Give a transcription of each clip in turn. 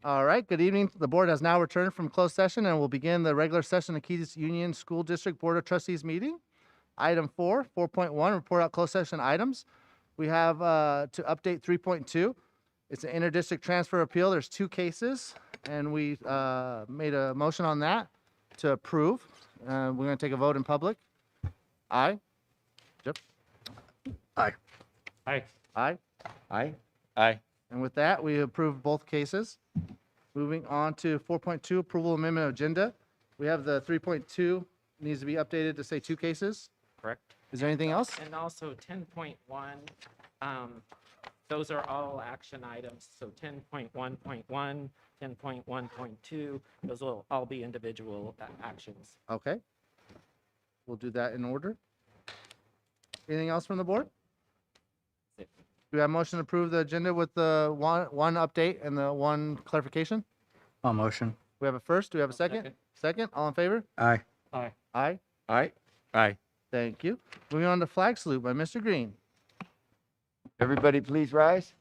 All right, good evening. The board has now returned from closed session and will begin the regular session of Keys Union School District Board of Trustees meeting. Item 4.1, report out closed session items. We have to update 3.2. It's an interdistrict transfer appeal. There's two cases, and we made a motion on that to approve. We're going to take a vote in public. Aye. Yep. Aye. Aye. Aye. Aye. And with that, we approve both cases. Moving on to 4.2, approval amendment of agenda. We have the 3.2 needs to be updated to say two cases. Correct. Is there anything else? And also 10.1, those are all action items. So 10.1.1, 10.1.2, those will all be individual actions. Okay. We'll do that in order. Anything else from the board? That's it. Do we have a motion to approve the agenda with the one update and the one clarification? All motion. We have a first. Do we have a I'll second? second. Second, all in favor? Aye. Aye. Aye. Aye. Aye. Thank you. Moving on to flag salute by Mr. Green. Everybody please rise.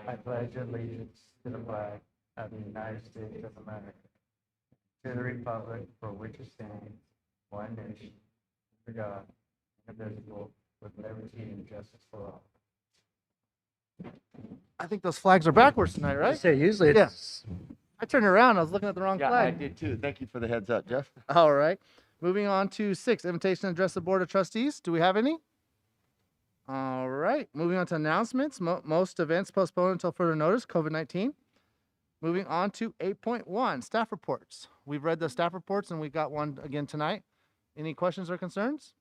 I pledge allegiance to the flag of the United States of America, to the republic for which it stands, one nation, under God, indivisible, with liberty and justice for all. I think those flags are backwards tonight, I right? say usually Yeah. it's I turned around. I was looking at the wrong Yeah, I flag. did too. Thank you for the heads up, Jeff. All right. Moving on to 6, invitation to address the Board of Trustees. Do we have any? All right. Moving on to announcements. Most events postponed until further notice, COVID-19. Moving on to 8.1, staff reports. We've read the staff reports and we got one again tonight. Any questions or concerns?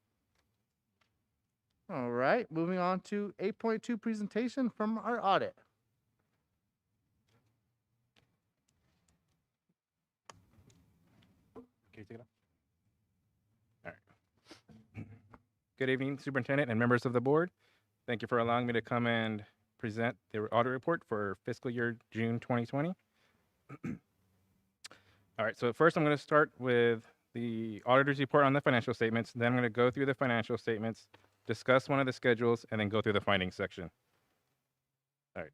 All right. Moving on to 8.2, presentation from our audit. Can you take it off? All right. Good evening, Superintendent and members of the board. Thank you for allowing me to come and present the audit report for fiscal year June 2020. All right, so first I'm going to start with the auditor's report on the financial statements. Then I'm going to go through the financial statements, discuss one of the schedules, and then go through the findings section. All right.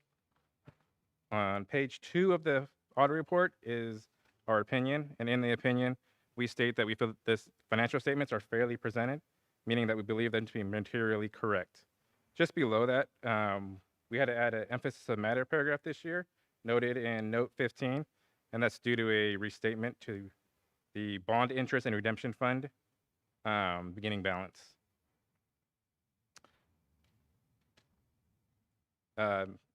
On page 2 of the audit report is our opinion, and in the opinion, we state that we feel that this financial statements are fairly presented, meaning that we believe them to be materially correct. Just below that, we had to add an emphasis of matter paragraph this year, noted in note 15, and that's due to a restatement to the bond interest and redemption fund beginning balance.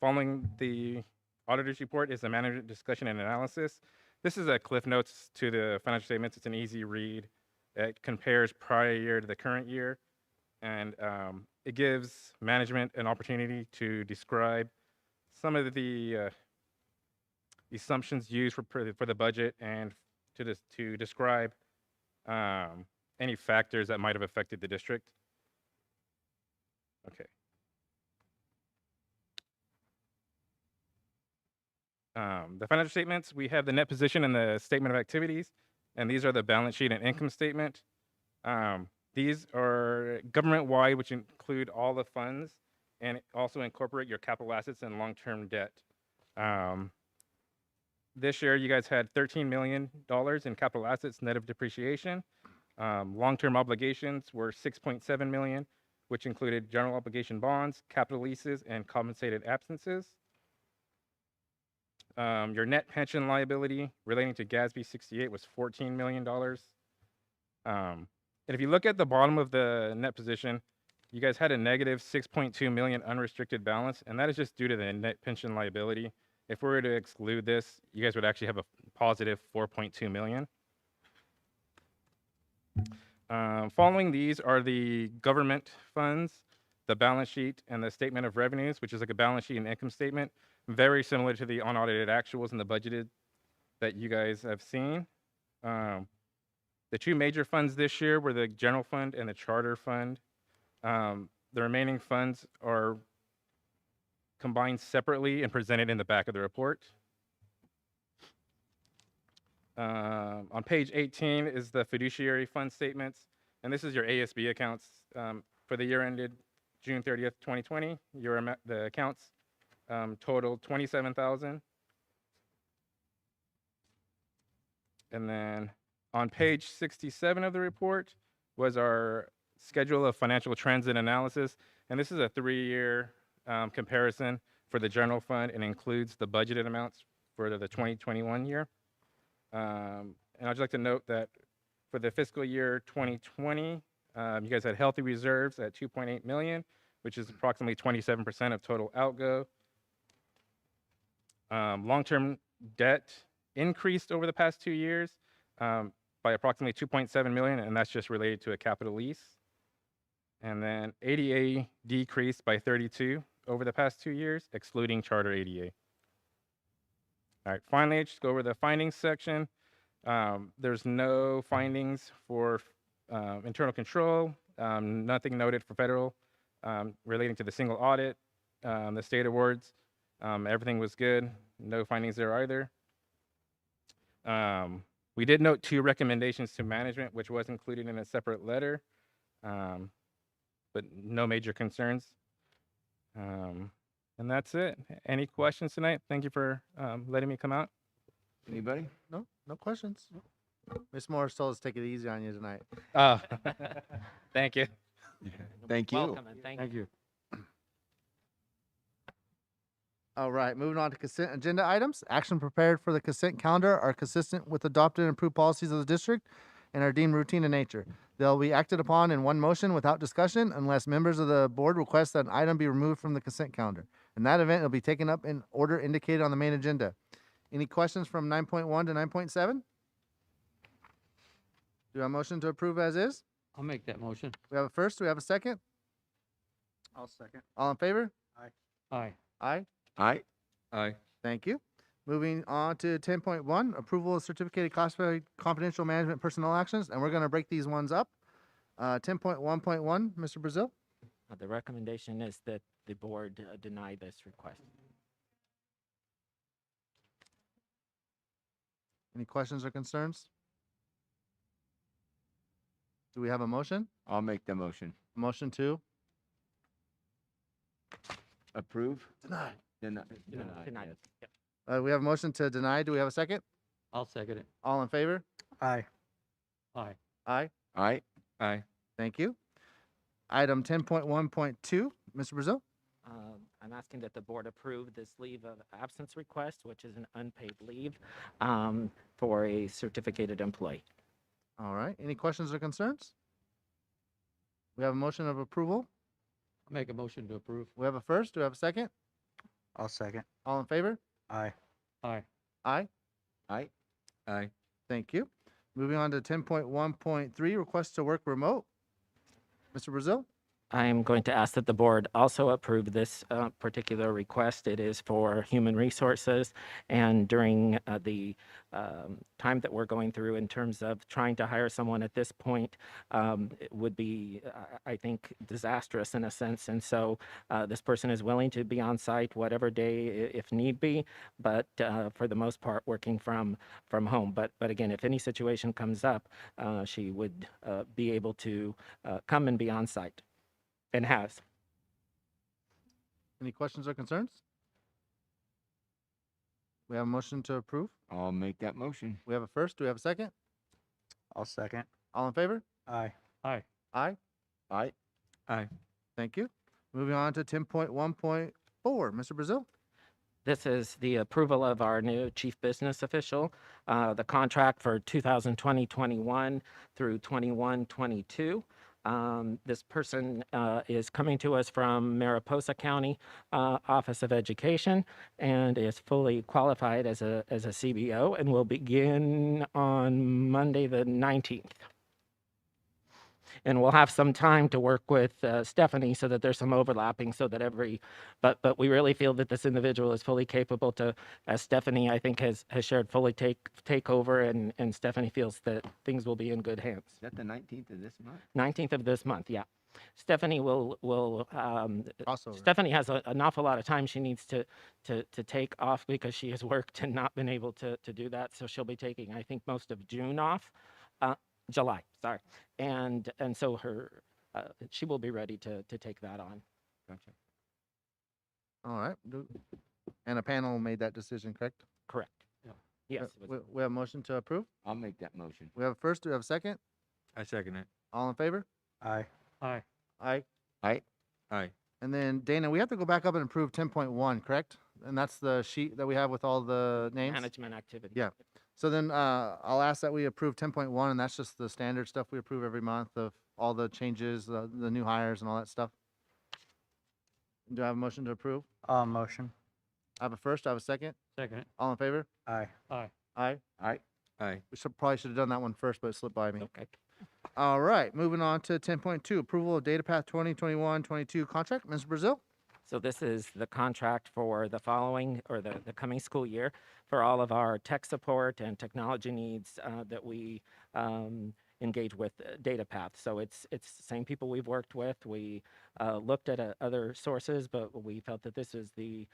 Following the auditor's report is the management discussion and analysis. This is a cliff notes to the financial statements. It's an easy read. It compares prior year to the current year, and it gives management an opportunity to describe some of the assumptions used for the budget and to describe any factors that might have affected the district. Okay. The financial statements, we have the net position and the statement of activities, and these are the balance sheet and income statement. These are government-wide, which include all the funds and also incorporate your capital assets and long-term debt. This year, you guys had $13 million in capital assets net of depreciation. Long-term obligations were $6.7 million, which included general obligation bonds, capital leases, and compensated absences. Your net pension liability relating to GASB 68 was $14 million. And if you look at the bottom of the net position, you guys had a negative $6.2 million unrestricted balance, and that is just due to the net pension liability. If we were to exclude this, you guys would actually have a positive $4.2 million. Following these are the government funds, the balance sheet, and the statement of revenues, which is like a balance sheet and income statement, very similar to the unaudited actuals and the budgeted that you guys have seen. The two major funds this year were the general fund and the charter fund. The remaining funds are combined separately and presented in the back of the report. On page 18 is the fiduciary fund statements, and this is your ASB accounts for the year ended June 30th, 2020, the accounts totaled 27,000. And then on page 67 of the report was our schedule of financial trends and analysis. And this is a 3-year comparison for the general fund and includes the budgeted amounts for the 2021 year. And I'd just like to note that for the fiscal year 2020, you guys had healthy reserves at 2.8 million, which is approximately 27% of total outgo. Long-term debt increased over the past 2 years by approximately 2.7 million, and that's just related to a capital lease. And then ADA decreased by 32 over the past 2 years, excluding charter ADA. All right, finally, just go over the findings section. There's no findings for internal control, nothing noted for federal relating to the single audit, the state awards. Everything was good. No findings there either. We did note 2 recommendations to management, which was included in a separate letter, but no major concerns. And that's it. Any questions tonight? Thank you for letting me come out. Anybody? No, no questions. Ms. Morris told us to take it easy on you tonight. Oh, thank you. Thank you. Welcome and thank you. All right, moving on to consent agenda items. Action prepared for the consent calendar are consistent with adopted and approved policies of the district and are deemed routine in nature. They'll be acted upon in one motion without discussion unless members of the board request that an item be removed from the consent calendar. In that event, it'll be taken up in order indicated on the main agenda. Any questions from 9.1 to 9.7? Do we have a motion to approve as is? I'll make that motion. We have a first, do we have a second? I'll second. All in favor? Aye. Aye. Aye. Aye. Thank you. Moving on to 10.1, approval of certificated classified confidential management personnel actions, and we're going to break these ones up. 10.1.1, Mr. Brazil. The recommendation is that the board deny this request. Any questions or concerns? Do we have a motion? I'll make the motion. Motion to Approve? deny. Deny. Deny. yes. Yep. We have a motion to deny. Do we have a second? I'll second it. All in favor? Aye. Aye. Aye. Aye. Aye. Thank you. Item 10.1.2, Mr. Brazil. I'm asking that the board approve this leave of absence request, which is an unpaid leave for a certificated employee. All right. Any questions or concerns? We have a motion of approval. I'll make a motion to approve. We have a first. Do we have a second? I'll second. All in favor? Aye. Aye. Aye. Aye. Aye. Thank you. Moving on to 10.1.3, request to work remote. Mr. Brazil? I am going to ask that the board also approve this particular request. It is for human resources, and during the time that we're going through in terms of trying to hire someone at this point, it would be, I think, disastrous in a sense. And so this person is willing to be on site whatever day if need be, but for the most part working from home. But again, if any situation comes up, she would be able to come and be on site. And has. Any questions or concerns? We have a motion to approve. I'll make that motion. We have a first. Do we have a second? I'll second. All in favor? Aye. Aye. Aye. Aye. Aye. Thank you. Moving on to 10.1.4, Mr. Brazil. This is the approval of our new chief business official, the contract for 2020-21 through 21-22. This person is coming to us from Mariposa County Office of Education and is fully qualified as a CBO and will begin on Monday the 19th. And we'll have some time to work with Stephanie so that there's some overlapping so that but we really feel that this individual is fully capable to, as Stephanie, I think, has shared, fully take over, and Stephanie feels that things will be in good hands. Is that the 19th of this month? 19th of this month, yeah. Stephanie will Crossover. Stephanie has an awful lot of time she needs to take off because she has worked and not been able to do that. So she'll be taking, I think, most of June off. July, sorry. And so she will be ready to take that on. Gotcha. All right. And a panel made that decision, correct? Correct. Yeah. Yes. it was- We have a motion to approve. I'll make that motion. We have a first, do we have a second? I second it. All in favor? Aye. Aye. Aye. Aye. Aye. And then Dana, we have to go back up and approve 10.1, correct? And that's the sheet that we have with all the names? Management activity. Yeah. So then I'll ask that we approve 10.1, and that's just the standard stuff we approve every month of all the changes, the new hires and all that stuff. Do I have a motion to approve? Motion. I have a first, I have a second. Second it. All in favor? Aye. Aye. Aye. Aye. Aye. We probably should have done that one first, but it slipped by me. Okay. All right, moving on to 10.2, approval of DataPath 2021-22 contract. Ms. Brazil? So this is the contract for the following, or the coming school year, for all of our tech support and technology needs that we engage with DataPath. So it's the same people we've worked with. We looked at other sources, but we felt that this is the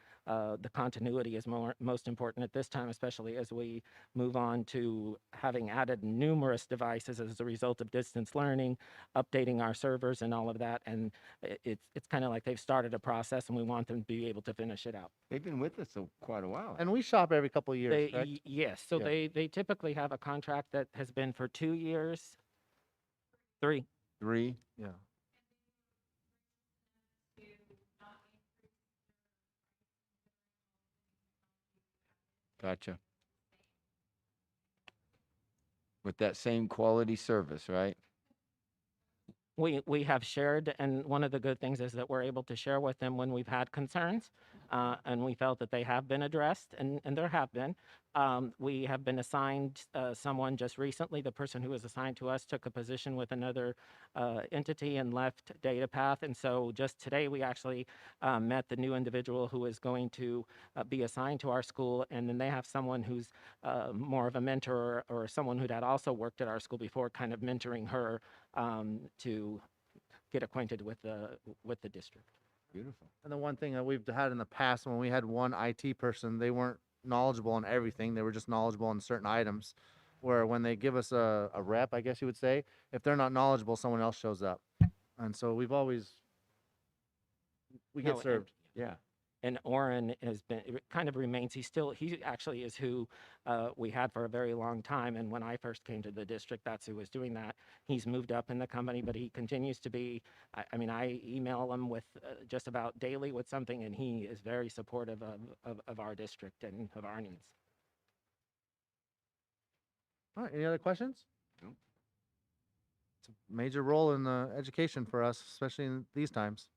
continuity is most important at this time, especially as we move on to having added numerous devices as a result of distance learning, updating our servers and all of that. And it's kind of like they've started a process, and we want them to be able to finish it out. They've been with us quite a while. And we shop every couple of years, They, correct? yes, so Yeah. they typically have a contract that has been for 2 years, 3. 3. Yeah. Gotcha. With that same quality service, right? We have shared, and one of the good things is that we're able to share with them when we've had concerns, and we felt that they have been addressed, and there have been. We have been assigned someone just recently. The person who was assigned to us took a position with another entity and left DataPath, and so just today we actually met the new individual who is going to be assigned to our school, and then they have someone who's more of a mentor or someone who had also worked at our school before, kind of mentoring her to get acquainted with the district. Beautiful. And the one thing that we've had in the past, when we had one IT person, they weren't knowledgeable on everything. They were just knowledgeable on certain items. Where when they give us a rep, I guess you would say, if they're not knowledgeable, someone else shows up. And so we No, get and- served. Yeah. And Oren has been, it kind of remains, he actually is who we had for a very long time. And when I first came to the district, that's who was doing that. He's moved up in the company, but he continues to be, I mean, I email him with just about daily with something, and he is very supportive of our district and of our needs. All right, any other questions? No. It's a major role in education for us, especially in these times.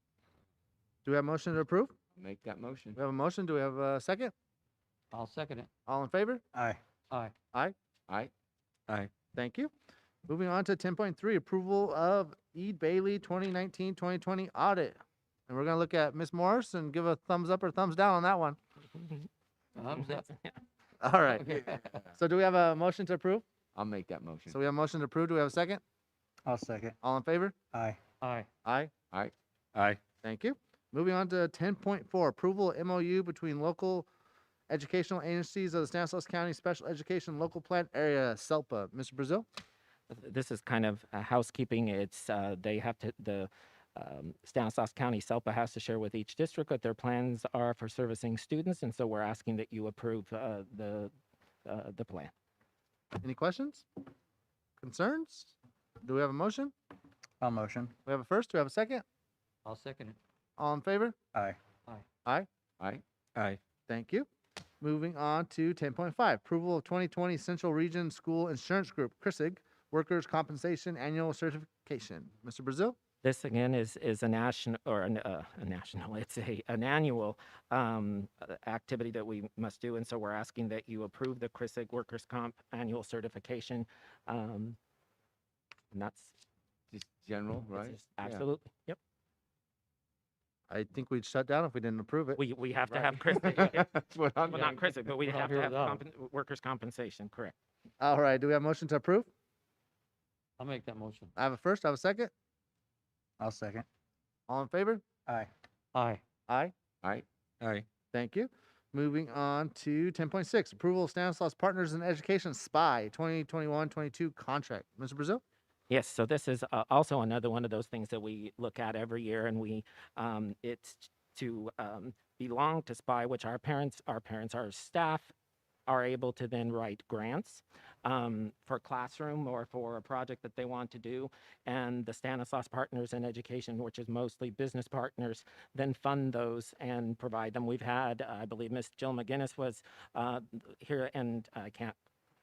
Do we have a motion to approve? Make that motion. We have a motion. Do we have a second? I'll second it. All in favor? Aye. Aye. Aye. Aye. Aye. Thank you. Moving on to 10.3, approval of E. Bailey 2019-2020 audit. And we're going to look at Ms. Morris and give a thumbs up or thumbs down on that one. Thumbs up. All right. Okay. So do we have a motion to approve? I'll make that motion. So we have a motion to approve. Do we have a second? I'll second. All in favor? Aye. Aye. Aye. Aye. Aye. Thank you. Moving on to 10.4, approval of MOU between local educational agencies of the Stanislaus County Special Education Local Plan Area, SELPA. Mr. Brazil? This is kind of housekeeping. It's they have to Stanislaus County SELPA has to share with each district what their plans are for servicing students, and so we're asking that you approve the plan. Any questions? Concerns? Do we have a motion? I'll motion. We have a first. Do we have a second? I'll second it. All in favor? Aye. Aye. Aye. Aye. Thank you. Moving on to 10.5, approval of 2020 Central Region School Insurance Group, CRISIG, Workers' Compensation Annual Certification. Mr. Brazil? This again is a national or a national. It's an annual activity that we must do, and so we're asking that you approve the CRISIG Workers' Comp Annual Certification. And that's Just general, that's right? just- Yeah. absolutely. Yep. I think we'd shut down if we didn't approve it. We have to Right. have CRISIG. That's what I'm Well, not thinking. CRISIG, but we Not have here to have without workers' compensation. Correct. All right. Do we have a motion to approve? I'll make that motion. I have a first. I have a second. I'll second. All in favor? Aye. Aye. Aye. Aye. Aye. Thank you. Moving on to 10.6, approval of Stanislaus Partners in Education SPY 2021-22 contract. Mr. Brazil? Yes, so this is also another one of those things that we look at every year, and it's to belong to SPY, which our staff are able to then write grants for classroom or for a project that they want to do. And the Stanislaus Partners in Education, which is mostly business partners, then fund those and provide them. We've had, I believe, Miss Jill McGinnis was here, and I can't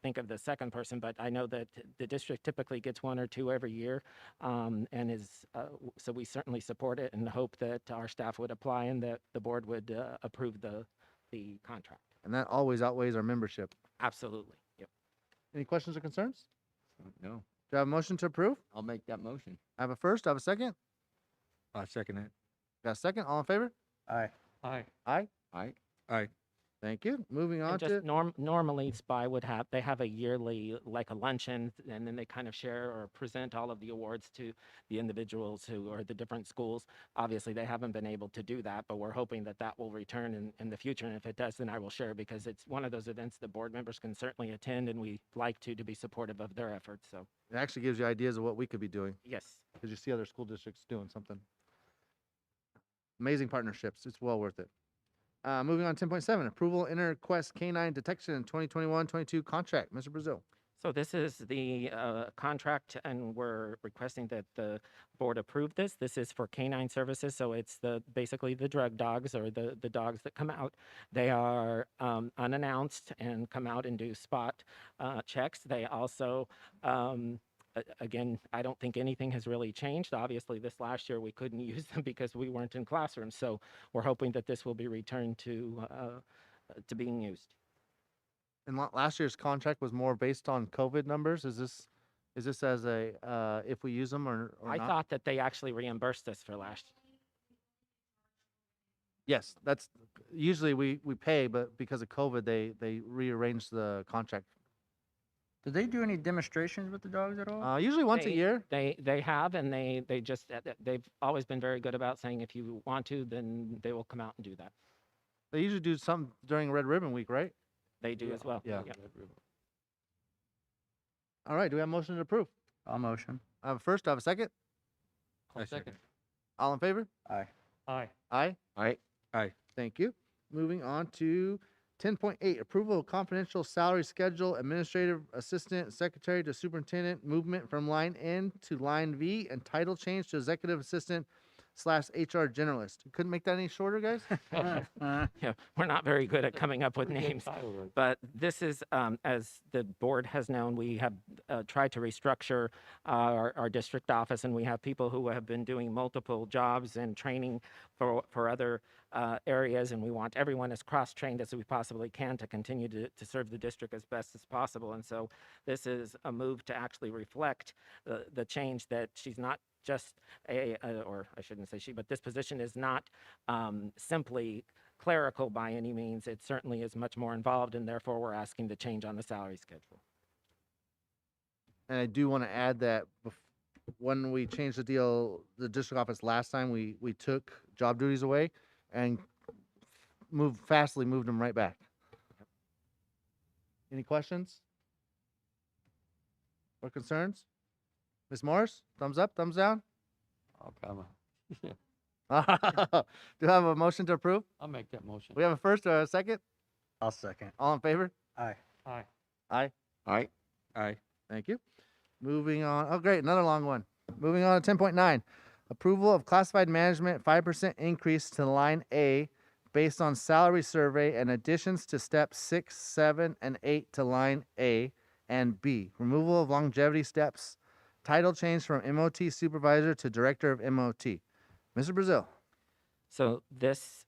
think of the second person, but I know that the district typically gets one or two every year, and so we certainly support it and hope that our staff would apply and that the board would approve the contract. And that always outweighs our membership. Absolutely. Yep. Any questions or concerns? No, Do I have a motion to approve? I'll make that motion. I have a first, I have a second. I second it. Got a second? All in favor? Aye. Aye. Aye. Aye. Aye. Thank you. Moving on And to, just normally SPY they have a yearly, like a luncheon, and then they kind of share or present all of the awards to the individuals who are the different schools. Obviously, they haven't been able to do that, but we're hoping that that will return in the future. And if it does, then I will share, because it's one of those events the board members can certainly attend, and we like to be supportive of their efforts. So it actually gives you ideas of what we could be doing, yes. because you see other school districts doing something. Amazing partnerships. It's well worth it. Moving on to 10.7, approval InterQuest K9 detection 2021-22 contract. Mr. Brazil. So this is the contract, and we're requesting that the board approve this. This is for canine services, so it's basically the drug dogs, or the dogs that come out. They are unannounced and come out and do spot checks. They also again, I don't think anything has really changed. Obviously, this last year we couldn't use them because we weren't in classrooms. So we're hoping that this will be returned to being used. And last year's contract was more based on COVID numbers. Is this as a if we use them or I not? thought that they actually reimbursed us for last. Yes, that's usually we pay, but because of COVID, they rearranged the contract. Did they do any demonstrations with the dogs at all? Usually once a year. They have, and they just they've always been very good about saying if you want to, then they will come out and do that. They usually do some during Red Ribbon Week, right? They do as well. Yeah. All right. Do we have a motion to approve? I'll motion. I have a first. I have a second. I'll I second. All in favor? Aye. Aye. Aye. Aye. Thank you. Moving on to 10.8, approval of confidential salary schedule, administrative assistant, secretary to superintendent, movement from line N to line V, and title change to executive assistant / HR generalist. Couldn't make that any shorter, guys? Yeah, we're not very good at coming up with names. But this is, as the board has known, we have tried to restructure our district office, and we have people who have been doing multiple jobs and training for other areas, and we want everyone as cross-trained as we possibly can to continue to serve the district as best as possible. And so this is a move to actually reflect the change that she's not just or I shouldn't say she, but this position is not simply clerical by any means. It certainly is much more involved, and therefore we're asking the change on the salary schedule. And I do want to add that when we changed the district office last time, we took job duties away and moved them right back. Any questions or concerns? Ms. Morris, thumbs up, thumbs down? I'll come. Do I have a motion to approve? I'll make that motion. We have a first or a second? I'll second. All in favor? Aye. Aye. Aye. Aye. Aye. Thank you. Moving on. Oh, great. Another long one. Moving on to 10.9. Approval of classified management 5% increase to line A based on salary survey and additions to steps 6, 7, and 8 to line A and B. Removal of longevity steps. Title change from MOT supervisor to director of MOT. Mr. Brazil. So this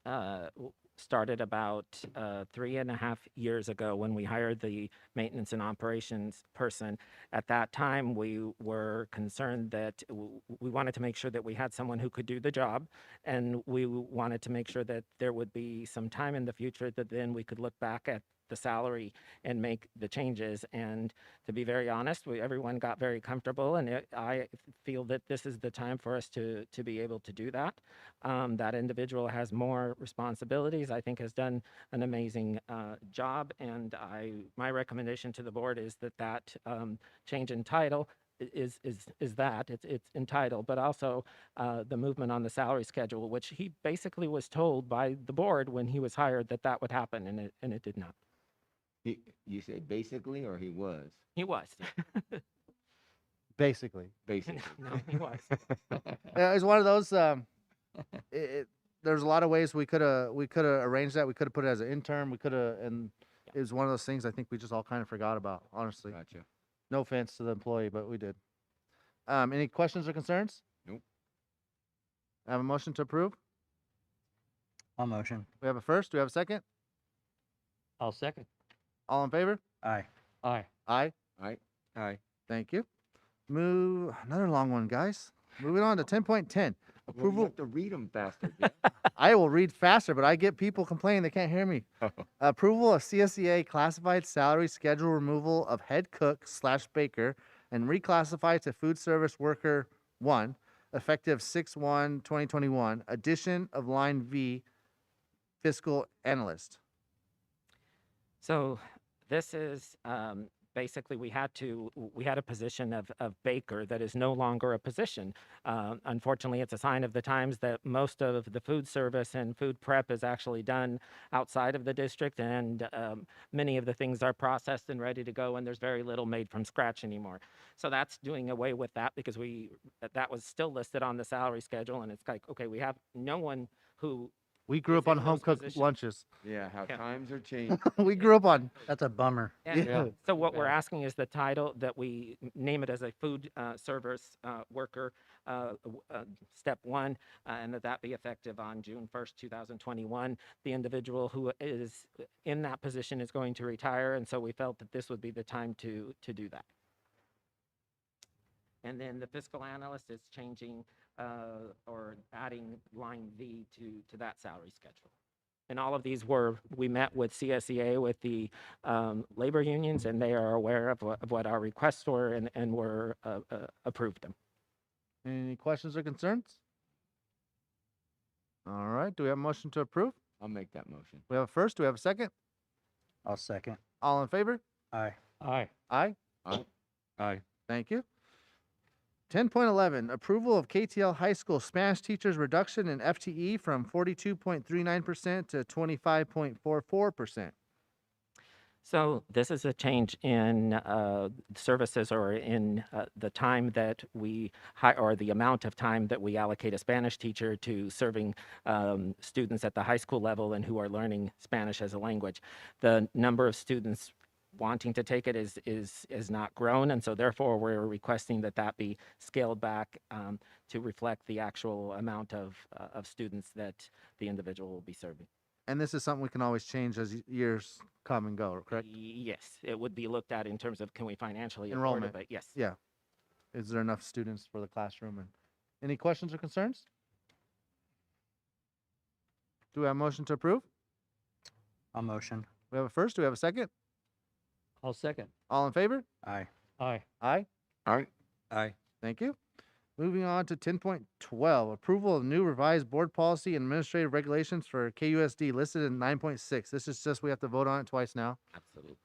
started about 3.5 years ago when we hired the maintenance and operations person. At that time, we were concerned that we wanted to make sure that we had someone who could do the job, and we wanted to make sure that there would be some time in the future that then we could look back at the salary and make the changes. And to be very honest, everyone got very comfortable, and I feel that this is the time for us to be able to do that. That individual has more responsibilities, I think has done an amazing job, and my recommendation to the board is that change in title is that it's entitled, but also the movement on the salary schedule, which he basically was told by the board when he was hired that that would happen, and it did not. You say basically, or he was? He was. Basically. Basically. No, he was. Yeah, it's one of those. There's a lot of ways we could have arranged that. We could have put it as an intern. We could have, and it was one of those things I think we just all kind of forgot about. Honestly, Gotcha. no offense to the employee, but we did. Any questions or concerns? Nope. I have a motion to approve. I'll motion. We have a first. Do we have a second? I'll second. All in favor? Aye. Aye. Aye. Aye. Aye. Thank you. Move another long one, guys. Moving on to 10.10. Well, you Approval. have to read them faster. Jeff. I will read faster, but I get people complaining they can't hear me. Approval of CSEA classified salary schedule removal of head cook / baker and reclassified to food service worker 1, effective 6/1/2021. Addition of line V, fiscal analyst. So this is basically we had a position of baker that is no longer a position. Unfortunately, it's a sign of the times that most of the food service and food prep is actually done outside of the district, and many of the things are processed and ready to go, and there's very little made from scratch anymore. So that's doing away with that because that was still listed on the salary schedule, and it's like, okay, we have no one who We grew Is up on in home those cooked positions. lunches. Yeah, how Yeah. times are changing. We grew up on. That's a bummer. And Yeah. so what we're Yeah. asking is the title that we name it as a food service worker, step 1, and that be effective on June 1st, 2021. The individual who is in that position is going to retire, and so we felt that this would be the time to do that. And then the fiscal analyst is changing or adding line V to that salary schedule. And all of these we met with CSEA, with the labor unions, and they are aware of what our requests were and were approved them. Any questions or concerns? All right. Do we have a motion to approve? I'll make that motion. We have a first. Do we have a second? I'll second. All in favor? Aye. Aye. Aye. Aye. Aye. Thank you. 10.11, approval of KTL High School Spanish teachers reduction in FTE from 42.39% to 25.44%. So this is a change in services or in the time that or the amount of time that we allocate a Spanish teacher to serving students at the high school level and who are learning Spanish as a language. The number of students wanting to take it is not grown, and so therefore we're requesting that be scaled back to reflect the actual amount of students that the individual will be serving. And this is something we can always change as years come and go, correct? Yes, it would be looked at in terms of can we financially afford Enrollment. it, but yes. Yeah. Is there enough students for the classroom? And any questions or concerns? Do we have a motion to approve? I'll motion. We have a first. Do we have a second? I'll second. All in favor? Aye. Aye. Aye. Aye. Aye. Thank you. Moving on to 10.12, approval of new revised board policy and administrative regulations for KUSD listed in 9.6. This is just, we have to vote on it twice now. Absolutely.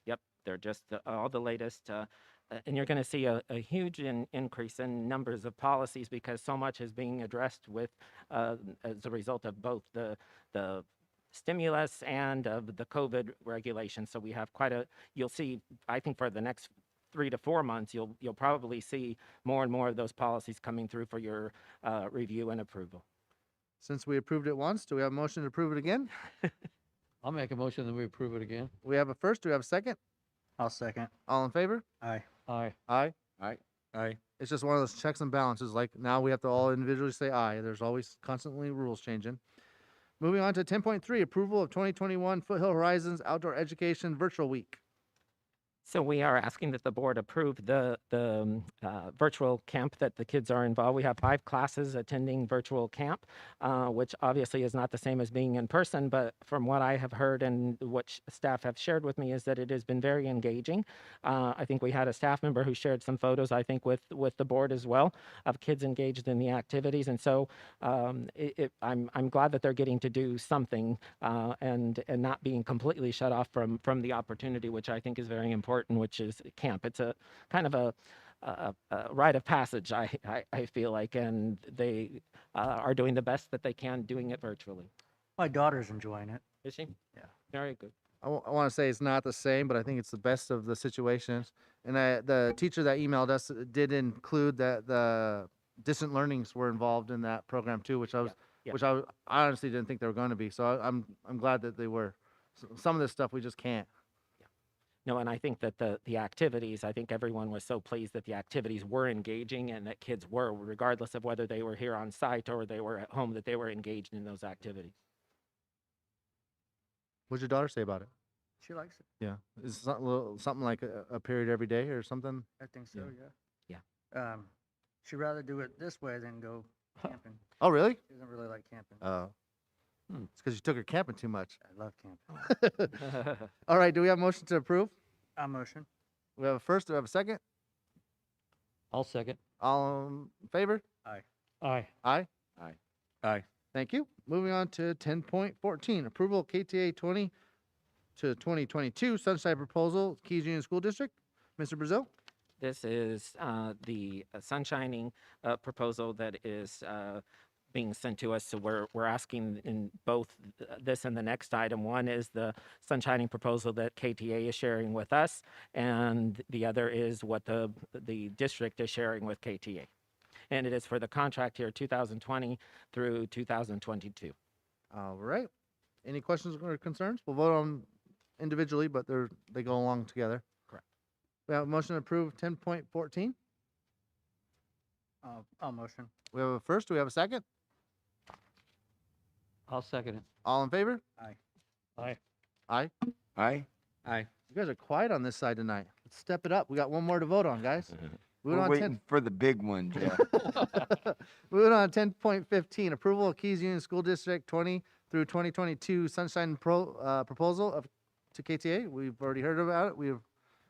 Yep, they're just all the latest. And you're going to see a huge increase in numbers of policies because so much is being addressed with as a result of both the stimulus and of the COVID regulations. So we have you'll see, I think for the next 3 to 4 months, you'll probably see more and more of those policies coming through for your review and approval. Since we approved it once, do we have a motion to approve it again? I'll make a motion that we approve it again. We have a first. Do we have a second? I'll second. All in favor? Aye. Aye. Aye. Aye. Aye. It's just one of those checks and balances. Like now we have to all individually say aye. There's always constantly rules changing. Moving on to 10.3, approval of 2021 Foothill Horizons Outdoor Education Virtual Week. So we are asking that the board approve the virtual camp that the kids are involved. We have 5 classes attending virtual camp, which obviously is not the same as being in person, but from what I have heard and what staff have shared with me is that it has been very engaging. I think we had a staff member who shared some photos, I think, with the board as well, of kids engaged in the activities. And so I'm glad that they're getting to do something and not being completely shut off from the opportunity, which I think is very important, which is camp. It's a kind of a rite of passage, I feel like, and they are doing the best that they can doing it virtually. My daughter's enjoying it. Is she? Yeah. Very good. I want to say it's not the same, but I think it's the best of the situations. And the teacher that emailed us did include that the distant learnings were involved in that program too, which yeah. I honestly didn't think they were going to be. So I'm glad that they were. Some of this stuff we just can't. No, and I think that the activities, I think everyone was so pleased that the activities were engaging and that kids were, regardless of whether they were here on site or they were at home, that they were engaged in those activities. What'd your daughter say about it? She likes it. Yeah, is it something like a period every day or something? I think so, Yeah. yeah. She'd rather do it this way than go camping. Oh, really? She doesn't really like camping. Oh, Hmm. it's because you took her camping too much. I love camping. All right, do we have a motion to approve? I motion. We have a first, do we have a second? I'll second. All in favor? Aye. Aye. Aye. Aye. Thank you. Moving on to 10.14, approval of KTA 20 to 2022 Sunshine Proposal, Keys Union School District. Mr. Brazil? This is the sunshining proposal that is being sent to us. So we're asking in both this and the next item. One is the sunshining proposal that KTA is sharing with us, and the other is what the district is sharing with KTA. And it is for the contract year 2020 through 2022. All right. Any questions or concerns? We'll vote on individually, but they go along together. Correct. We have a motion to approve 10.14. I'll motion. We have a first. Do we have a second? I'll second it. All in favor? Aye. Aye. Aye. Aye. You guys are quiet on this side tonight. Let's step it up. We got one more to vote on, guys. Moving We're on waiting for the big one, Jeff. Moving on, 10.15, approval of Keys Union School District 20 through 2022 Sunshine proposal to KTA. We've already heard about it.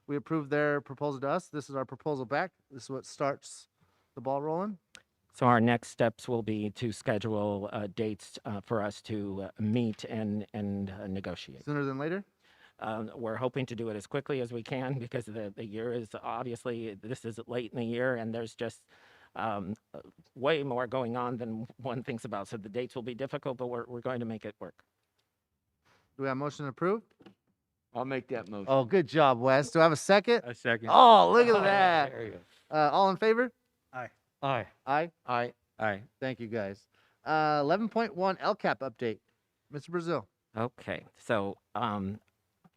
We approved their proposal to us. This is our proposal back. This is what starts the ball rolling. So our next steps will be to schedule dates for us to meet and negotiate. Sooner than later. We're hoping to do it as quickly as we can because the year is obviously, this is late in the year and there's just way more going on than one thinks about. So the dates will be difficult, but we're going to make it work. Do we have a motion to approve? I'll make that motion. Oh, good job, Wes. Do I have a second? A second. Oh, look at that. There you All in favor? go. Aye. Aye. Aye. Aye. Thank you, guys. 11.1 LCAP update. Mr. Brazil. Okay, so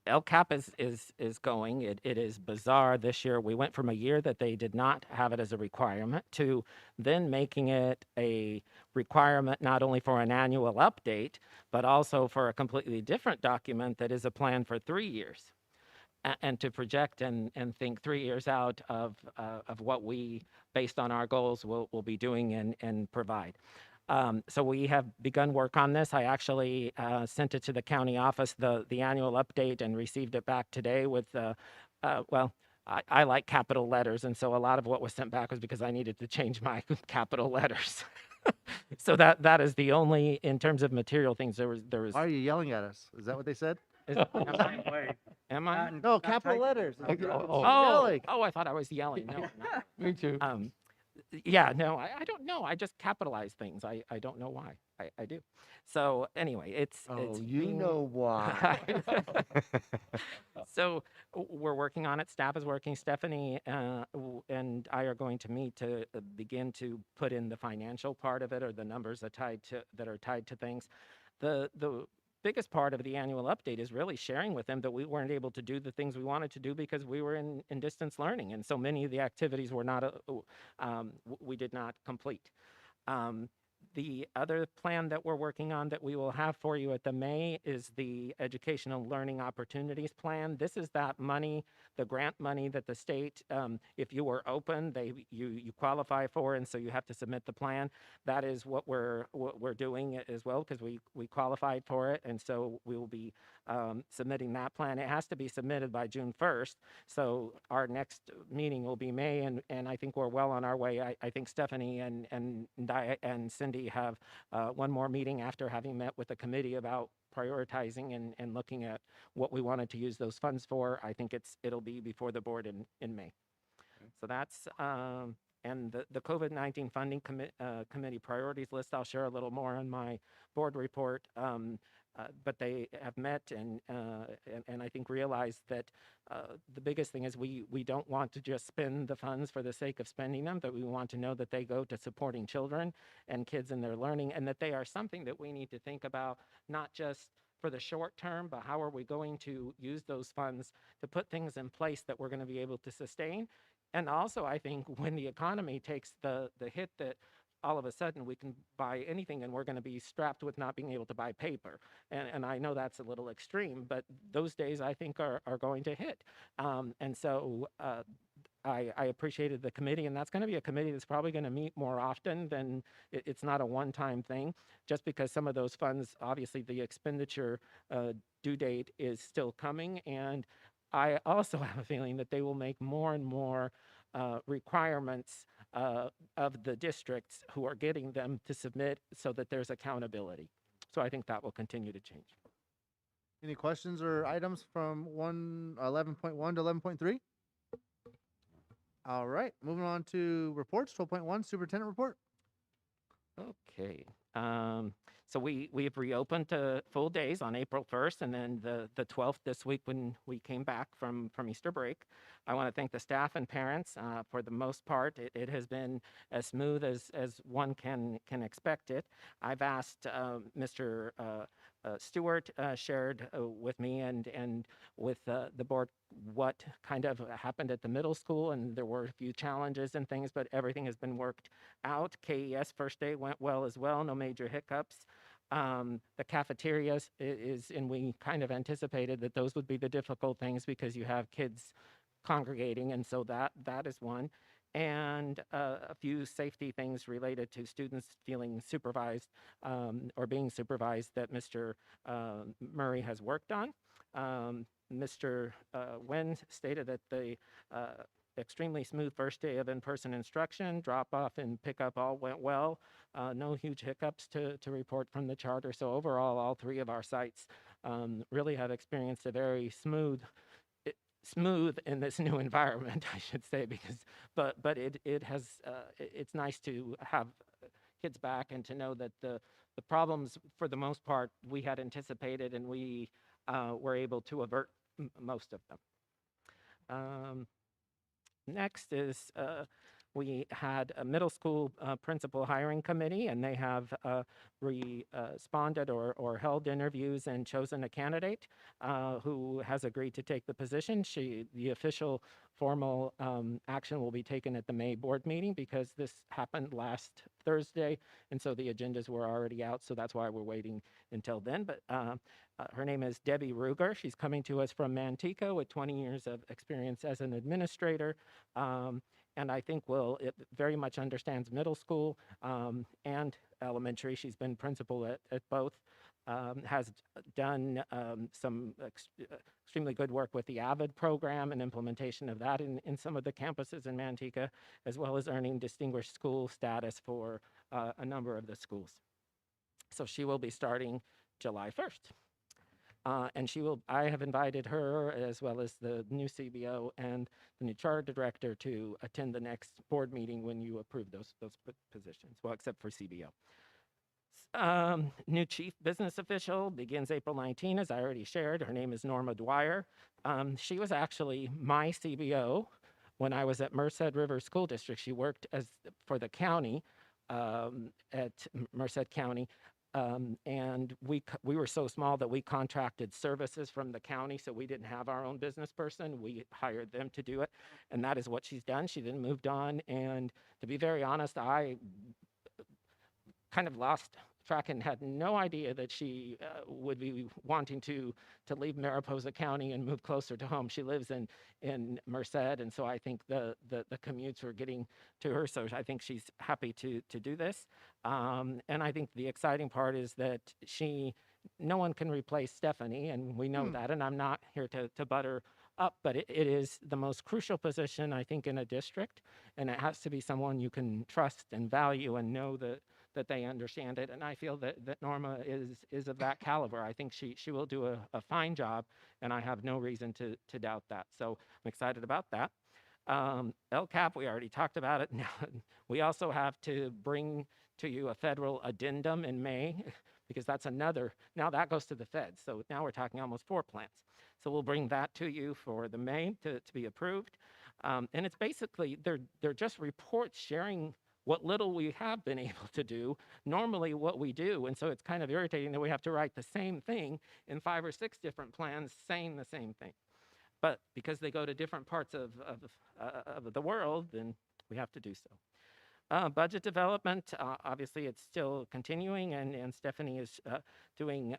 LCAP is going. It is bizarre this year. We went from a year that they did not have it as a requirement to then making it a requirement not only for an annual update, but also for a completely different document that is a plan for 3 years. And to project and think 3 years out of what we, based on our goals, will be doing and provide. So we have begun work on this. I actually sent it to the county office, the annual update, and received it back today with, I like capital letters, and so a lot of what was sent back was because I needed to change my capital letters. So that is the only, in terms of material things, there was. Why are you yelling at us? Is that what they said? Am I? No, capital letters. Oh, I thought I was yelling. No, no. Me too. Yeah, no, I don't know. I just capitalize things. I don't know why. I do. So anyway, it's You being- know why. So we're working on it. Staff is working. Stephanie and I are going to meet to begin to put in the financial part of it, or the numbers that are tied to things. The biggest part of the annual update is really sharing with them that we weren't able to do the things we wanted to do because we were in distance learning, and so many of the activities were not we did not complete. The other plan that we're working on that we will have for you at the May is the Educational Learning Opportunities Plan. This is that money, the grant money that the state, if you were open, you qualify for, and so you have to submit the plan. That is what we're doing as well, because we qualified for it, and so we will be submitting that plan. It has to be submitted by June 1st, so our next meeting will be May, and I think we're well on our way. I think Stephanie and Cindy have one more meeting after having met with the committee about prioritizing and looking at what we wanted to use those funds for. I think it'll be before the board in May. So that's, and the COVID-19 funding committee priorities list, I'll share a little more on my board report. But they have met and I think realized that the biggest thing is we don't want to just spend the funds for the sake of spending them, but we want to know that they go to supporting children and kids in their learning, and that they are something that we need to think about, not just for the short term, but how are we going to use those funds to put things in place that we're going to be able to sustain. And also, I think when the economy takes the hit that all of a sudden we can buy anything and we're going to be strapped with not being able to buy paper. And I know that's a little extreme, but those days I think are going to hit. And so I appreciated the committee, and that's going to be a committee that's probably going to meet more often than it's not a one-time thing, just because some of those funds, obviously the expenditure due date is still coming. And I also have a feeling that they will make more and more requirements of the districts who are getting them to submit so that there's accountability. So I think that will continue to change. Any questions or items from 11.1 to 11.3? All right, moving on to reports. 12.1 superintendent report. Okay. So we've reopened to full days on April 1st, and then the 12th this week when we came back from Easter break. I want to thank the staff and parents. For the most part, it has been as smooth as one can expect it. I've asked Mr. Stewart shared with me and with the board what kind of happened at the middle school, and there were a few challenges and things, but everything has been worked out. KES first day went well as well, no major hiccups. The cafeterias and we kind of anticipated that those would be the difficult things because you have kids congregating, and so that is one. And a few safety things related to students feeling supervised or being supervised that Mr. Murray has worked on. Mr. Wen stated that the extremely smooth first day of in-person instruction, drop-off and pickup all went well. No huge hiccups to report from the charter. So overall, all three of our sites really have experienced a very smooth in this new environment, I should say, because but it has it's nice to have kids back and to know that the problems for the most part we had anticipated and we were able to avert most of them. Next is we had a middle school principal hiring committee, and they have responded or held interviews and chosen a candidate who has agreed to take the position. The official formal action will be taken at the May board meeting because this happened last Thursday, and so the agendas were already out, so that's why we're waiting until then. But her name is Debbie Ruger. She's coming to us from Manteca with 20 years of experience as an administrator. And I think it very much understands middle school and elementary. She's been principal at both. Has done some extremely good work with the AVID program and implementation of that in some of the campuses in Manteca, as well as earning distinguished school status for a number of the schools. So she will be starting July 1st. And I have invited her as well as the new CBO and the new charter director to attend the next board meeting when you approve those positions, well, except for CBO. New chief business official begins April 19, as I already shared. Her name is Norma Dwyer. She was actually my CBO when I was at Merced River School District. She worked for the county at Merced County. And we were so small that we contracted services from the county, so we didn't have our own business person. We hired them to do it, and that is what she's done. She then moved on, and to be very honest, I kind of lost track and had no idea that she would be wanting to leave Mariposa County and move closer to home. She lives in Merced, and so I think the commutes were getting to her, so I think she's happy to do this. And I think the exciting part is that no one can replace Stephanie, and we know that, and I'm not here to butter up, but it is the most crucial position, I think, in a district, and it has to be someone you can trust and value and know that they understand it. And I feel that Norma is of that caliber. I think she will do a fine job, and I have no reason to doubt that. So I'm excited about that. LCAP, we already talked about it. Now, we also have to bring to you a federal addendum in May because that's another, now that goes to the feds. So now we're talking almost 4 plants. So we'll bring that to you for the May to be approved. And it's basically, they're just reports sharing what little we have been able to do, normally what we do. And so it's kind of irritating that we have to write the same thing in 5 or 6 different plans saying the same thing. But because they go to different parts of the world, then we have to do so. Budget development, obviously it's still continuing, and Stephanie is doing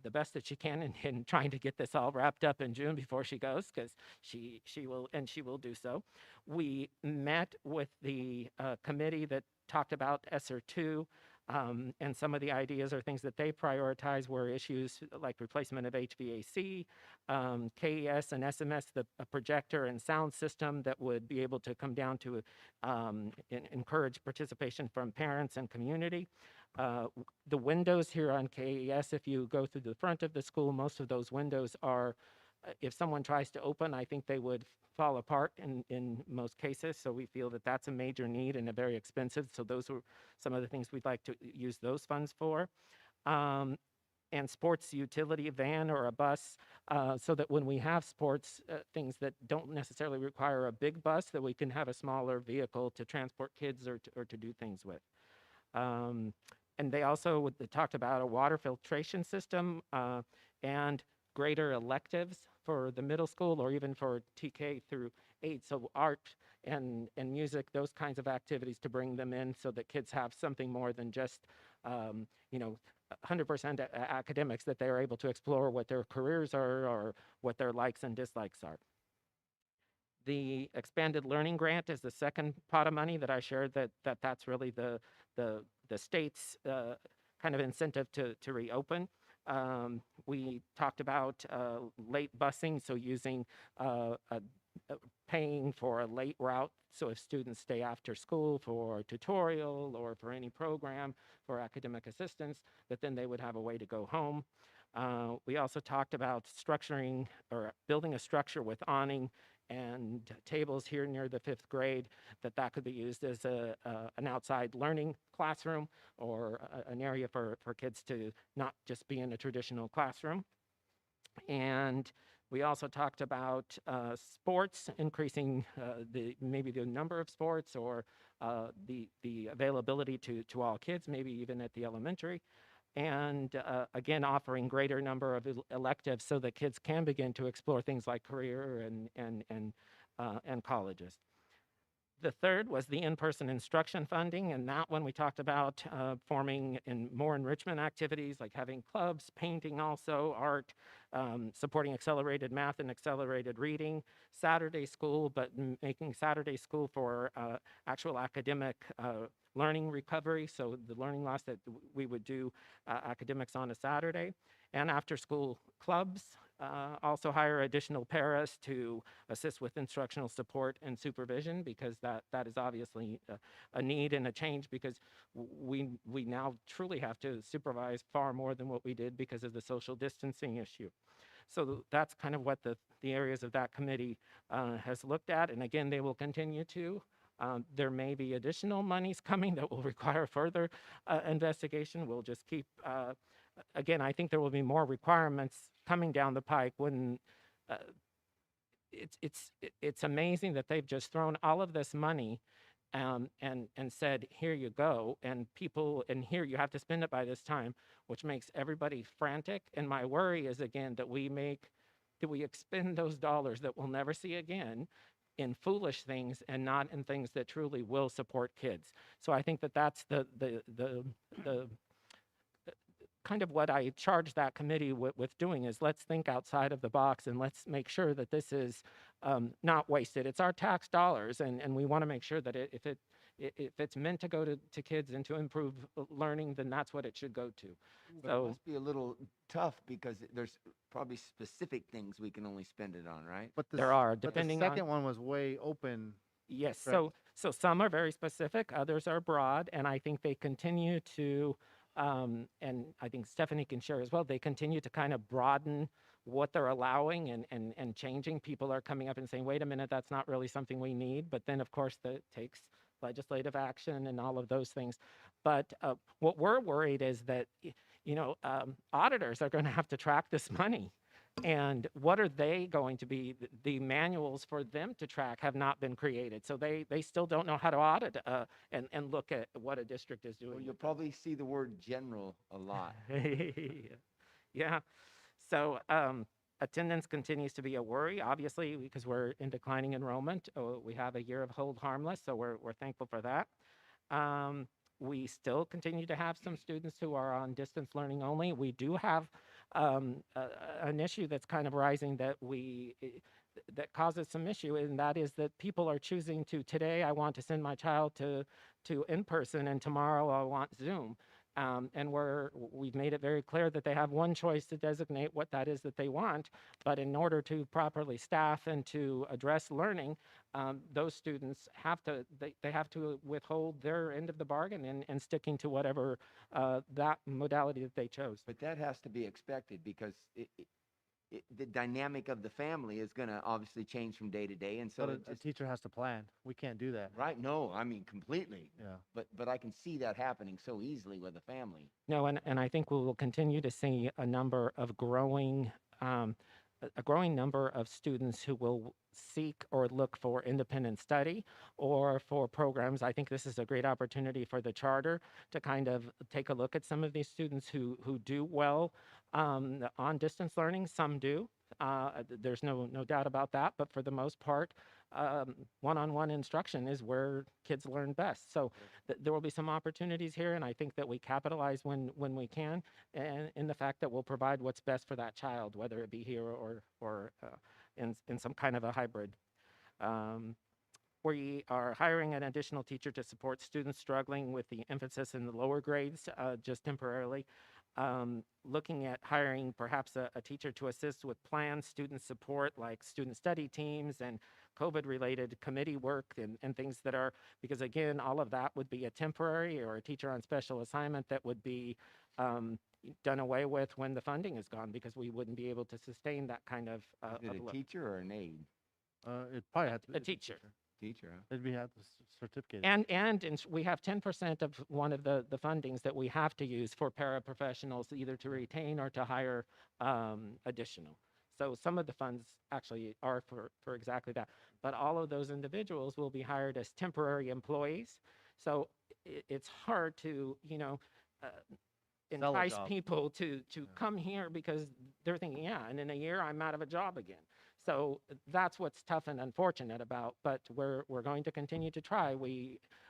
the best that she can in trying to get this all wrapped up in June before she goes, because she will do so. We met with the committee that talked about ESSER 2, and some of the ideas or things that they prioritize were issues like replacement of HVAC, KES and SMS, a projector and sound system that would be able to come down to encourage participation from parents and community. The windows here on KES, if you go through the front of the school, most of those windows are, if someone tries to open, I think they would fall apart in most cases. So we feel that that's a major need and a very expensive. So those were some of the things we'd like to use those funds for. And sports utility van or a bus, so that when we have sports things that don't necessarily require a big bus, that we can have a smaller vehicle to transport kids or to do things with. And they also talked about a water filtration system and greater electives for the middle school or even for TK through 8. So art and music, those kinds of activities to bring them in so that kids have something more than just, 100% academics, that they are able to explore what their careers are or what their likes and dislikes are. The expanded learning grant is the second pot of money that I shared, that's really the state's kind of incentive to reopen. We talked about late busing, so using paying for a late route. So if students stay after school for a tutorial or for any program for academic assistance, that then they would have a way to go home. We also talked about structuring or building a structure with awning and tables here near the 5th grade, that could be used as an outside learning classroom or an area for kids to not just be in a traditional classroom. And we also talked about sports, increasing maybe the number of sports or the availability to all kids, maybe even at the elementary. And again, offering greater number of electives so that kids can begin to explore things like career and colleges. The third was the in-person instruction funding, and that one we talked about forming in more enrichment activities like having clubs, painting also, art, supporting accelerated math and accelerated reading, Saturday school, but making Saturday school for actual academic learning recovery, so the learning loss that we would do academics on a Saturday, and after-school clubs. Also hire additional paras to assist with instructional support and supervision, because that is obviously a need and a change, because we now truly have to supervise far more than what we did because of the social distancing issue. So that's kind of what the areas of that committee has looked at, and again, they will continue to. There may be additional monies coming that will require further investigation. We'll just keep, again, I think there will be more requirements coming down the pike when it's amazing that they've just thrown all of this money and said, here you go, and here you have to spend it by this time, which makes everybody frantic. And my worry is, again, that we expend those dollars that we'll never see again in foolish things and not in things that truly will support kids. So I think that's the kind of what I charged that committee with doing, is let's think outside of the box and let's make sure that this is not wasted. It's our tax dollars, and we want to make sure that if it's meant to go to kids and to improve learning, then that's what it should go to. But So it must be a little tough because there's probably specific things we can only spend it on, right? But there are, but the depending on. second one was way open. Yes, Correct. so some are very specific, others are broad, and I think they continue to, and I think Stephanie can share as well, they continue to kind of broaden what they're allowing and changing. People are coming up and saying, wait a minute, that's not really something we need. But then, of course, that takes legislative action and all of those things. But what we're worried is that, auditors are going to have to track this money. And what are they going to be? The manuals for them to track have not been created. So they still don't know how to audit and look at what a district is doing. Well, you'll probably see the word general a lot. Yeah. So attendance continues to be a worry, obviously, because we're in declining enrollment. We have a year of hold harmless, so we're thankful for that. We still continue to have some students who are on distance learning only. We do have an issue that's kind of rising that that causes some issue, and that is that people are choosing to, today I want to send my child to in person, and tomorrow I want Zoom. And we've made it very clear that they have one choice to designate what that is that they want, but in order to properly staff and to address learning, those students they have to withhold their end of the bargain and sticking to whatever that modality that they chose. But that has to be expected because the dynamic of the family is going to obviously change from day to day. And so But it a just, teacher has to plan. We can't do that. right? No, I mean, completely. Yeah. But I can see that happening so easily with a family. No, and I think we will continue to see a number of growing a growing number of students who will seek or look for independent study or for programs. I think this is a great opportunity for the charter to kind of take a look at some of these students who do well on distance learning. Some do. There's no doubt about that. But for the most part, one-on-one instruction is where kids learn best. So there will be some opportunities here, and I think that we capitalize when we can, and in the fact that we'll provide what's best for that child, whether it be here or in some kind of a hybrid. We are hiring an additional teacher to support students struggling with the emphasis in the lower grades, just temporarily. Looking at hiring perhaps a teacher to assist with planned student support, like student study teams and COVID-related committee work and things that are, because again, all of that would be a temporary or a teacher on special assignment that would be done away with when the funding is gone, because we wouldn't be able to sustain that kind of. Is it a teacher or an aide? It probably had to be A teacher. Teacher, huh? It'd be at the certificate. And we have 10% of one of the fundings that we have to use for paraprofessionals, either to retain or to hire additional. So some of the funds actually are for exactly that. But all of those individuals will be hired as temporary employees. So it's hard to, Sell a entice job. people to come here because they're thinking, yeah, and in a year I'm out of a job again. So that's what's tough and unfortunate about, but we're going to continue to try.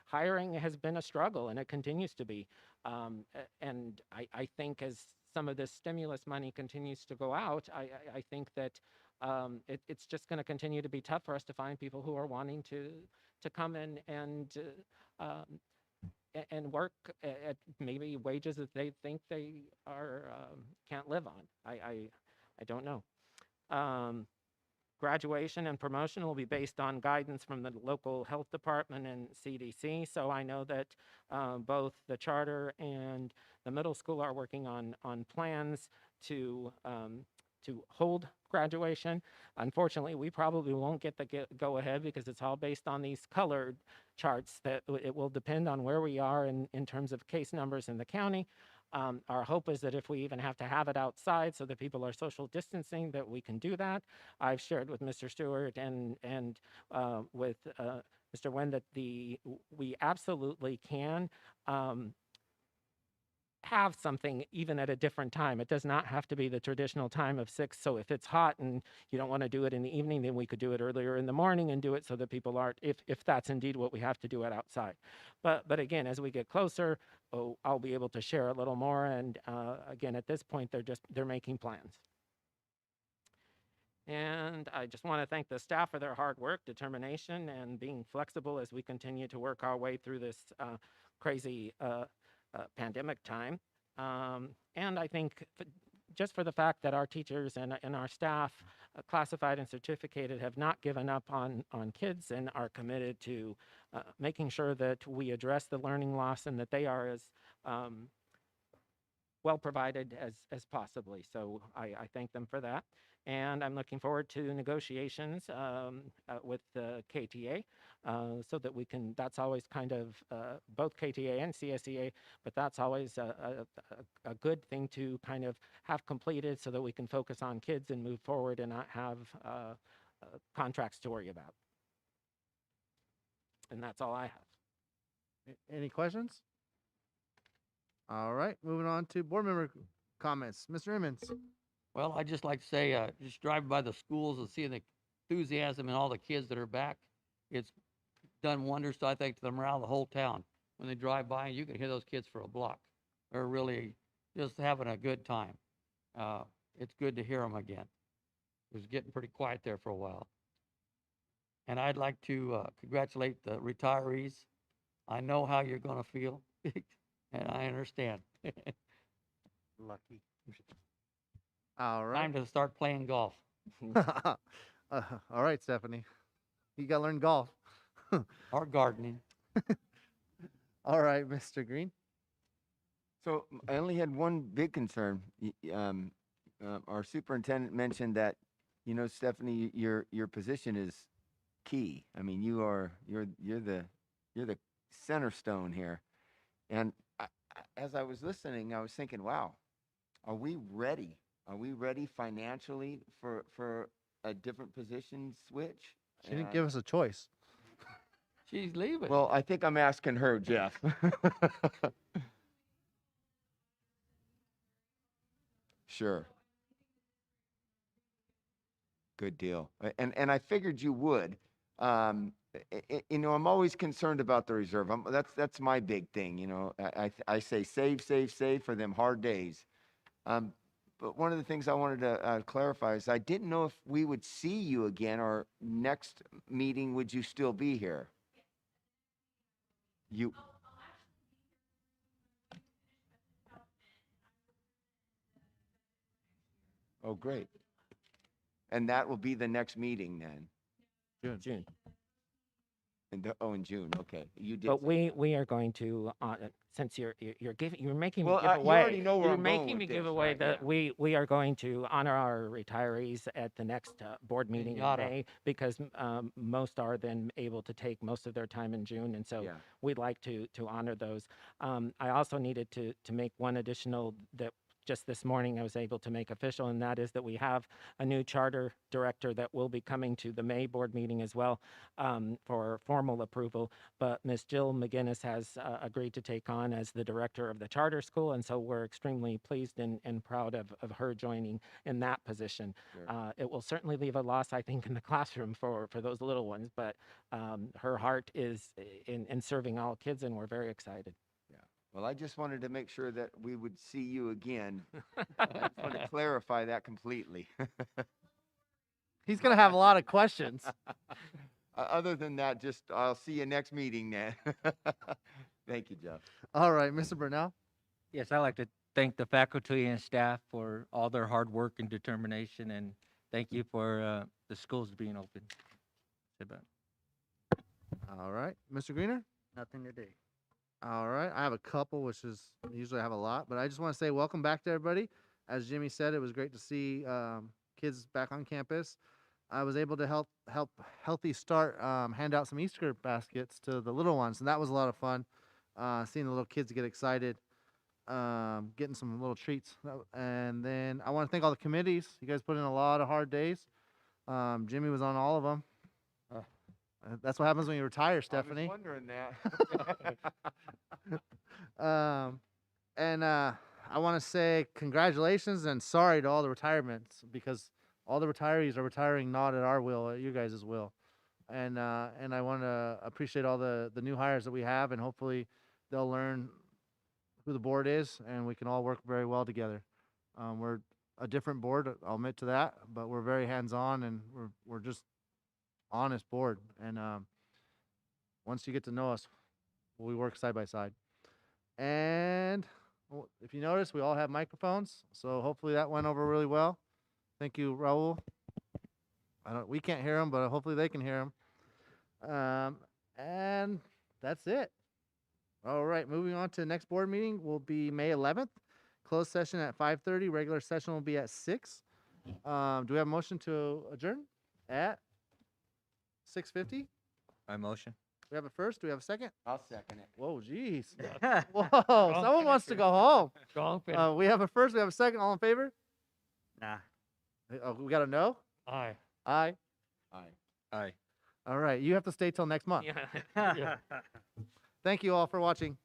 Hiring has been a struggle, and it continues to be. And I think as some of this stimulus money continues to go out, I think that it's just going to continue to be tough for us to find people who are wanting to come in and work at maybe wages that they think they can't live on. I don't know. Graduation and promotion will be based on guidance from the local health department and CDC. So I know that both the charter and the middle school are working on plans to hold graduation. Unfortunately, we probably won't get the go ahead because it's all based on these colored charts that it will depend on where we are in terms of case numbers in the county. Our hope is that if we even have to have it outside so that people are social distancing, that we can do that. I've shared with Mr. Stewart and with Mr. Wen that we absolutely can have something even at a different time. It does not have to be the traditional time of 6. So if it's hot and you don't want to do it in the evening, then we could do it earlier in the morning and do it so that people aren't, if that's indeed what we have to do it outside. But again, as we get closer, I'll be able to share a little more. And again, at this point, they're making plans. And I just want to thank the staff for their hard work, determination, and being flexible as we continue to work our way through this crazy pandemic time. And I think just for the fact that our teachers and our staff, classified and certificated, have not given up on kids and are committed to making sure that we address the learning loss and that they are as well provided as possibly. So I thank them for that. And I'm looking forward to negotiations with the KTA so that we can, that's always kind of both KTA and CSEA, but that's always a good thing to kind of have completed so that we can focus on kids and move forward and not have contracts to worry about. And that's all I have. Any questions? All right, moving on to board member comments. Mr. Emmons. Well, I'd just like to say, just driving by the schools and seeing the enthusiasm in all the kids that are back, it's done wonders, I think, to the morale of the whole town. When they drive by, you can hear those kids for a block. They're really just having a good time. It's good to hear them again. It was getting pretty quiet there for a while. And I'd like to congratulate the retirees. I know how you're going to feel, and I understand. Lucky. All right. Time to start playing golf. All right, Stephanie. You got to learn golf. Or gardening. All right, Mr. Green. So I only had one big concern. Our superintendent mentioned that, Stephanie, your position is key. I mean, you're the center stone here. And as I was listening, I was thinking, wow, are we ready? Are we ready financially for a different position switch? She didn't give us a choice. She's leaving. Well, I think I'm asking her, Jeff. Sure. Good deal. And I figured you would. I'm always concerned about the reserve. That's my big thing. I say save for them hard days. But one of the things I wanted to clarify is I didn't know if we would see you again, or next meeting, would you still be here? You. Oh, great. And that will be the next meeting then? June. In June, okay. You did. But we are going to, since you're making me Well, give you away. already know where You're I'm going making me with give this, away right? that Yeah. we are going to honor our retirees at the next board meeting in Pinata. May, because most are then able to take most of their time in June, and so Yeah. we'd like to honor those. I also needed to make one additional that just this morning I was able to make official, and that is that we have a new charter director that will be coming to the May board meeting as well for formal approval. But Ms. Jill McGinnis has agreed to take on as the director of the charter school, and so we're extremely pleased and proud of her joining in that position. Sure. It will certainly leave a loss, I think, in the classroom for those little ones, but her heart is in serving all kids, and we're very excited. Well, I just wanted to make sure that we would see you again. I just want to clarify that completely. He's going to have a lot of questions. Other than that, just I'll see you next meeting then. Thank you, Jeff. All right, Mr. Burnell. Yes, I'd like to thank the faculty and staff for all their hard work and determination, and thank you for the schools being open. That's about it. All right, Mr. Greener. Nothing today. All right, I have a couple, which is usually I have a lot, but I just want to say welcome back to everybody. As Jimmy said, it was great to see kids back on campus. I was able to help Healthy Start hand out some Easter baskets to the little ones, and that was a lot of fun. Seeing the little kids get excited, getting some little treats. And then I want to thank all the committees. You guys put in a lot of hard days. Jimmy was on all of them. That's what happens when you retire, Stephanie. I was wondering that. And I want to say congratulations and sorry to all the retirements, because all the retirees are retiring not at our will, at you guys' will. And I want to appreciate all the new hires that we have, and hopefully they'll learn who the board is, and we can all work very well together. We're a different board, I'll admit to that, but we're very hands-on, and we're just honest board. And once you get to know us, we work side by side. And if you notice, we all have microphones, so hopefully that went over really well. Thank you, Raul. We can't hear them, but hopefully they can hear them. And that's it. All right, moving on to the next board meeting will be May 11th. closed session at 5:30. Regular session will be at 6. Do we have a motion to adjourn at 6:50? My motion. We have a first. Do we have a second? I'll second it. Whoa, jeez. Yeah. Whoa, someone wants to finisher. go home. Strong finish. We have a first. We have a second. All in favor? Nah. We got a no? Aye. Aye. Aye. Aye. All right. You have to stay till next month. Yeah. Thank you all for watching.